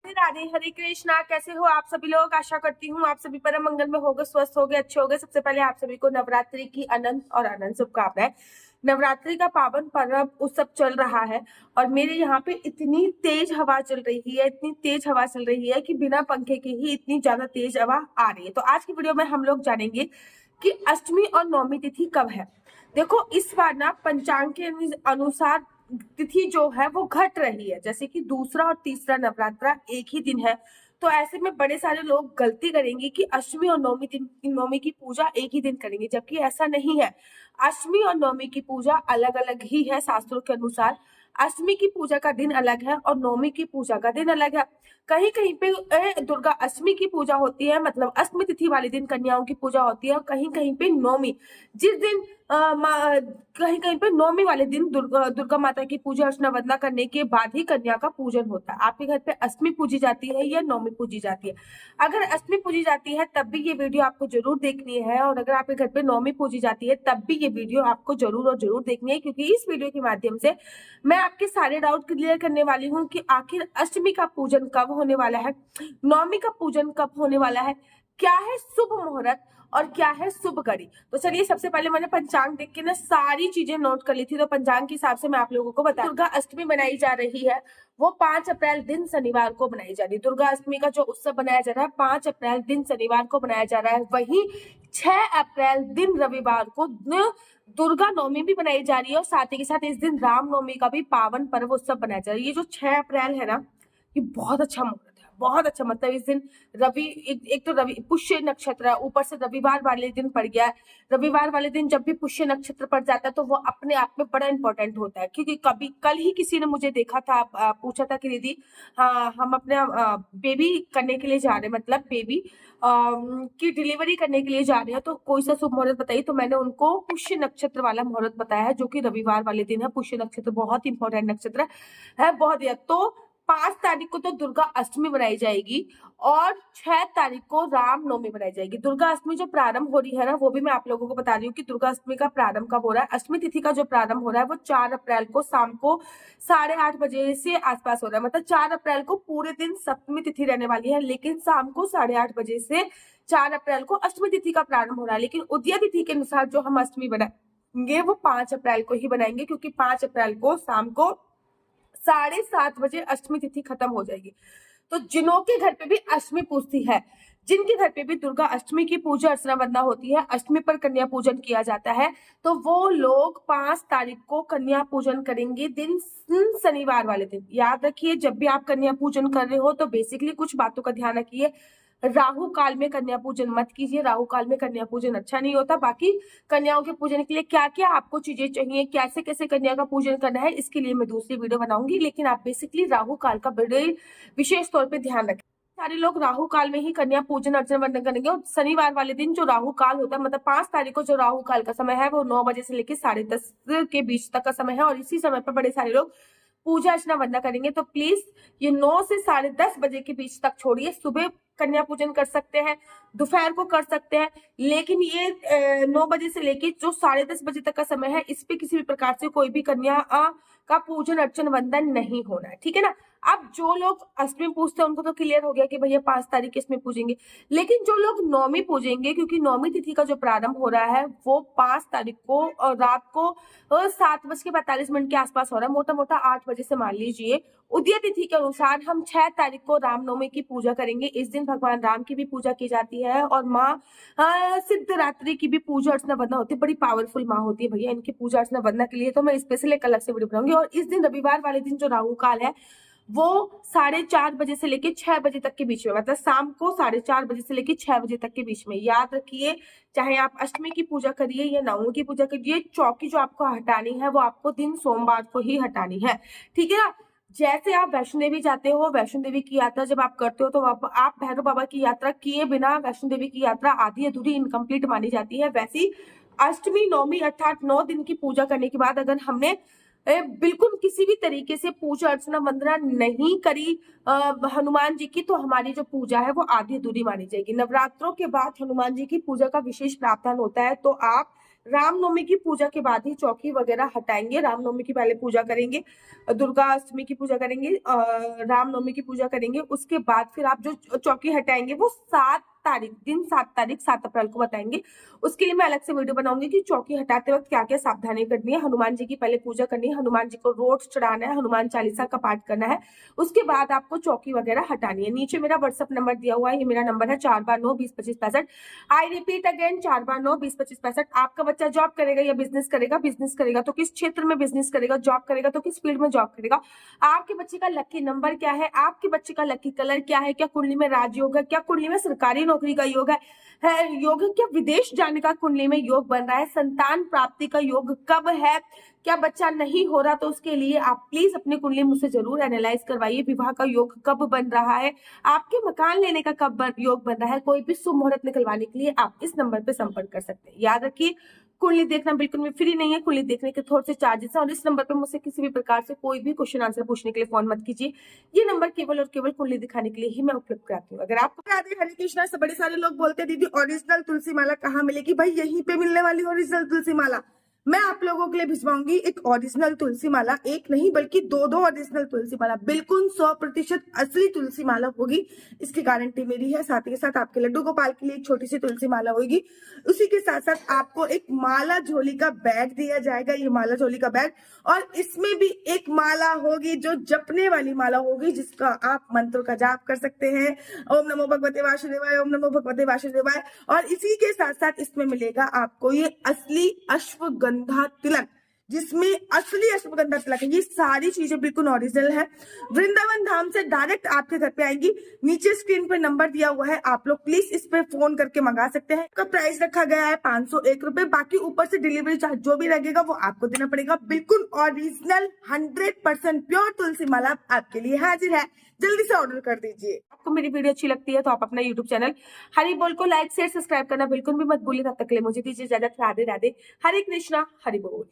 राधे राधे, हरे कृष्णा। कैसे हो आप सभी लोग? आशा करती हूँ आप सभी परम मंगल में होगे, स्वस्थ होगे, अच्छे होगे। सबसे पहले आप सभी को नवरात्रि की अनंत और अनंत शुभकामनाएं। नवरात्रि का पावन पर्व उत्सव चल रहा है और मेरे यहाँ पे इतनी तेज हवा चल रही है, इतनी तेज हवा चल रही है कि बिना पंखे के ही इतनी ज्यादा तेज हवा आ रही है। तो आज की वीडियो में हम लोग जानेंगे कि अष्टमी और नवमी तिथि कब है। देखो, इस बार ना पंचांग के अनुसार तिथि जो है वो घट रही है। जैसे कि दूसरा और तीसरा नवरात्रा एक ही दिन है, तो ऐसे में बड़े सारे लोग गलती करेंगे कि अष्टमी और नवमी की पूजा एक ही दिन करेंगे, जबकि ऐसा नहीं है। अष्टमी और नवमी की पूजा अलग अलग ही है शास्त्रों के अनुसार। अष्टमी की पूजा का दिन अलग है और नवमी की पूजा का दिन अलग है। कहीं कहीं पे दुर्गा अष्टमी की पूजा होती है, मतलब अष्टमी तिथि वाले दिन कन्याओं की पूजा होती है, और कहीं कहीं पे नवमी, जिस दिन कहीं कहीं पे नवमी वाले दिन दुर्गा माता की पूजा अर्चना वंदना करने के बाद ही कन्या का पूजन होता है। आपके घर पे अष्टमी पूजी जाती है या नवमी पूजी जाती है? अगर अष्टमी पूजी जाती है तब भी ये वीडियो आपको जरूर देखनी है, और अगर आपके घर पे नवमी पूजी जाती है तब भी ये वीडियो आपको जरूर और जरूर देखनी है, क्योंकि इस वीडियो के माध्यम से मैं आपके सारे डाउट क्लियर करने वाली हूँ कि आखिर अष्टमी का पूजन कब होने वाला है, नवमी का पूजन कब होने वाला है, क्या है शुभ मुहूर्त और क्या है शुभ घड़ी। तो चलिए, सबसे पहले मैंने पंचांग देख के ना सारी चीजें नोट कर ली थी, तो पंचांग के हिसाब से मैं आप लोगों को बता। दुर्गा अष्टमी मनाई जा रही है वो 5 अप्रैल दिन शनिवार को मनाई जा रही है। दुर्गा अष्टमी का जो उत्सव मनाया जा रहा है 5 अप्रैल दिन शनिवार को मनाया जा रहा है। वहीं 6 अप्रैल दिन रविवार को दुर्गा नवमी भी मनाई जा रही है, और साथ ही के साथ इस दिन राम नवमी का भी पावन पर्व उत्सव मनाया जा रहा है। ये जो 6 अप्रैल है ना, ये बहुत अच्छा मुहूर्त है, बहुत अच्छा। मतलब इस दिन रवि एक तो रवि पुष्य नक्षत्र है, ऊपर से रविवार वाले दिन पड़ गया है। रविवार वाले दिन जब भी पुष्य नक्षत्र पड़ जाता है तो वो अपने आप में बड़ा इंपॉर्टेंट होता है, क्योंकि कभी कल ही किसी ने मुझे देखा था, पूछा था कि दीदी, हाँ हम अपने बेबी करने के लिए जा रहे हैं, मतलब बेबी की डिलीवरी करने के लिए जा रहे हैं, तो कोई सा शुभ मुहूर्त बताइए। तो मैंने उनको पुष्य नक्षत्र वाला मुहूर्त बताया है, जो कि रविवार वाले दिन है। पुष्य नक्षत्र बहुत इंपॉर्टेंट नक्षत्र है, बहुत ही। तो 5 तारीख को तो दुर्गा अष्टमी मनाई जाएगी और 6 तारीख को राम नवमी मनाई जाएगी। दुर्गा अष्टमी जो प्रारंभ हो रही है ना, वो भी मैं आप लोगों को बता रही हूँ कि दुर्गा अष्टमी का प्रारंभ कब हो रहा है। अष्टमी तिथि का जो प्रारंभ हो रहा है वो 4 अप्रैल को शाम को 8:30 बजे से आसपास हो रहा है। मतलब 4 अप्रैल को पूरे दिन सप्तमी तिथि रहने वाली है, लेकिन शाम को 8:30 बजे से 4 अप्रैल को अष्टमी तिथि का प्रारंभ हो रहा है। लेकिन उदय तिथि के अनुसार जो हम अष्टमी बनाएंगे वो 5 अप्रैल को ही बनाएंगे, क्योंकि 5 अप्रैल को शाम को 7:30 बजे अष्टमी तिथि खत्म हो जाएगी। तो जिनों के घर पे भी अष्टमी पूजती है, जिनके घर पे भी दुर्गा अष्टमी की पूजा अर्चना वंदना होती है, अष्टमी पर कन्या पूजन किया जाता है, तो वो लोग 5 तारीख को कन्या पूजन करेंगे, दिन शनिवार वाले दिन। याद रखिए, जब भी आप कन्या पूजन कर रहे हो तो बेसिकली कुछ बातों का ध्यान रखिए। राहु काल में कन्या पूजन मत कीजिए, राहु काल में कन्या पूजन अच्छा नहीं होता। बाकी कन्याओं के पूजन के लिए क्या क्या आपको चीजें चाहिए, कैसे कैसे कन्या का पूजन करना है, इसके लिए मैं दूसरी वीडियो बनाऊंगी। लेकिन आप बेसिकली राहु काल का बड़े विशेष तौर पे ध्यान रखें। सारे लोग राहु काल में ही कन्या पूजन अर्चना वंदन करेंगे, और शनिवार वाले दिन जो राहु काल होता है, मतलब 5 तारीख को जो राहु काल का समय है वो 9 बजे से लेकर 10:30 के बीच तक का समय है, और इसी समय पर बड़े सारे लोग पूजा अर्चना वंदना करेंगे। तो प्लीज ये 9 से 10:30 बजे के बीच तक छोड़िए। सुबह कन्या पूजन कर सकते हैं, दोपहर को कर सकते हैं, लेकिन ये 9 बजे से लेके जो 10:30 बजे तक का समय है, इस पे किसी भी प्रकार से कोई भी कन्या का पूजन अर्चन वंदन नहीं होना है, ठीक है ना। अब जो लोग अष्टमी पूजते हैं उनको तो क्लियर हो गया कि भैया 5 तारीख की अष्टमी पूजेंगे, लेकिन जो लोग नवमी पूजेंगे, क्योंकि नवमी तिथि का जो प्रारंभ हो रहा है वो 5 तारीख को रात को 7:45 के आसपास हो रहा है, मोटा मोटा 8 बजे से मान लीजिए। उदय तिथि के अनुसार हम 6 तारीख को रामनवमी की पूजा करेंगे। इस दिन भगवान राम की भी पूजा की जाती है, और माँ सिद्धरात्रि की भी पूजा अर्चना वंदना होती है। बड़ी पावरफुल माँ होती है भैया, इनकी पूजा अर्चना वंदना के लिए तो मैं स्पेशल एक अलग से वीडियो बनाऊंगी। और इस दिन रविवार वाले दिन जो राहु काल है वो 4:30 बजे से लेके 6 बजे तक के बीच में, मतलब शाम को 4:30 बजे से लेके 6 बजे तक के बीच में। याद रखिए, चाहे आप अष्टमी की पूजा करिए या नवमी की पूजा करिए, चौकी जो आपको हटानी है वो आपको दिन सोमवार को ही हटानी है, ठीक है ना। जैसे आप वैष्णो देवी जाते हो, वैष्णो देवी की यात्रा जब आप करते हो तो आप भैरव बाबा की यात्रा किए बिना वैष्णो देवी की यात्रा आधी अधूरी इनकम्प्लीट मानी जाती है। वैसी अष्टमी नवमी अर्थात 9 दिन की पूजा करने के बाद अगर हमने बिल्कुल किसी भी तरीके से पूजा अर्चना वंदना नहीं करी हनुमान जी की, तो हमारी जो पूजा है वो आधी अधूरी मानी जाएगी। नवरात्रों के बाद हनुमान जी की पूजा का विशेष प्रावधान होता है, तो आप रामनवमी की पूजा के बाद ही चौकी वगैरह हटाएंगे। रामनवमी की पहले पूजा करेंगे, दुर्गा अष्टमी की पूजा करेंगे, रामनवमी की पूजा करेंगे, उसके बाद फिर आप जो चौकी हटाएंगे वो 7 अप्रैल को बताएंगे। उसके लिए मैं अलग से वीडियो बनाऊंगी कि चौकी हटाते वक्त क्या क्या सावधानी करनी है। हनुमान जी की पहले पूजा करनी है, हनुमान जी को रोट चढ़ाना है, हनुमान चालीसा का पाठ करना है, उसके बाद आपको चौकी वगैरह हटानी है। नीचे मेरा व्हाट्सअप नंबर दिया हुआ है, ये मेरा नंबर है 429202565। I repeat again 429202565। आपका बच्चा जॉब करेगा या बिजनेस करेगा, बिजनेस करेगा तो किस क्षेत्र में बिजनेस करेगा, जॉब करेगा तो किस फील्ड में जॉब करेगा, आपके बच्चे का लकी नंबर क्या है, आपके बच्चे का लकी कलर क्या है, क्या कुंडली में राजयोग है, क्या कुंडली में सरकारी नौकरी का योग है योग है, क्या विदेश जाने का कुंडली में योग बन रहा है, संतान प्राप्ति का योग कब है, क्या बच्चा नहीं हो रहा तो उसके लिए आप प्लीज अपनी कुंडली मुझसे जरूर एनालाइज करवाइए। विवाह का योग कब बन रहा है, आपके मकान लेने का कब योग बन रहा है, कोई भी शुभ मुहूर्त निकलवाने के लिए आप इस नंबर पर संपर्क कर सकते हैं। याद रखिए कुंडली देखना बिल्कुल भी फ्री नहीं है, कुंडली देखने के थोड़े से चार्जेस है, और इस नंबर पर मुझसे किसी भी प्रकार से कोई भी क्वेश्चन आंसर पूछने के लिए फोन मत कीजिए। ये नंबर केवल और केवल कुंडली दिखाने के लिए ही मैं उपलब्ध कराती हूँ। अगर आपको हरे कृष्णा से बड़े सारे लोग बोलते दीदी ओरिजिनल तुलसी माला कहाँ मिलेगी, भाई यहीं पे मिलने वाली ओरिजिनल तुलसी माला मैं आप लोगों के लिए भिजवाऊंगी। एक ओरिजिनल तुलसी माला, एक नहीं बल्कि दो ओरिजिनल तुलसी माला, बिल्कुल 100% असली तुलसी माला होगी, इसकी गारंटी मेरी है। साथ ही साथ आपके लड्डू गोपाल के लिए एक छोटी सी तुलसी माला होगी, उसी के साथ साथ आपको एक माला झोली का बैग दिया जाएगा, ये माला झोली का बैग, और इसमें भी एक माला होगी जो जपने वाली माला होगी, जिसका आप मंत्र का जाप कर सकते हैं, ओम नमो भगवते वासुदेवाय, ओम नमो भगवते वासुदेवाय। और इसी के साथ साथ इसमें मिलेगा आपको ये असली अश्वगंधा तिलक, जिसमें असली अश्वगंधा तिलक है। ये सारी चीजें बिल्कुल ओरिजिनल है, वृंदावन धाम से डायरेक्ट आपके घर पे आएंगी। नीचे स्क्रीन पे नंबर दिया हुआ है, आप लोग प्लीज इस पे फोन करके मंगा सकते हैं। इसका प्राइस रखा गया है 501 रुपए, बाकी ऊपर से डिलीवरी चार्ज जो भी लगेगा वो आपको देना पड़ेगा। बिल्कुल ओरिजिनल 100% प्योर तुलसी माला आपके लिए हाजिर है, जल्दी से ऑर्डर कर दीजिए। आपको मेरी वीडियो अच्छी लगती है तो आप अपना यूट्यूब चैनल हरि बोल को लाइक शेयर सब्सक्राइब करना बिल्कुल भी मत भूलिए। तब तक के लिए मुझे दीजिए इजाजत। राधे राधे, हरे कृष्णा, हरि बोल।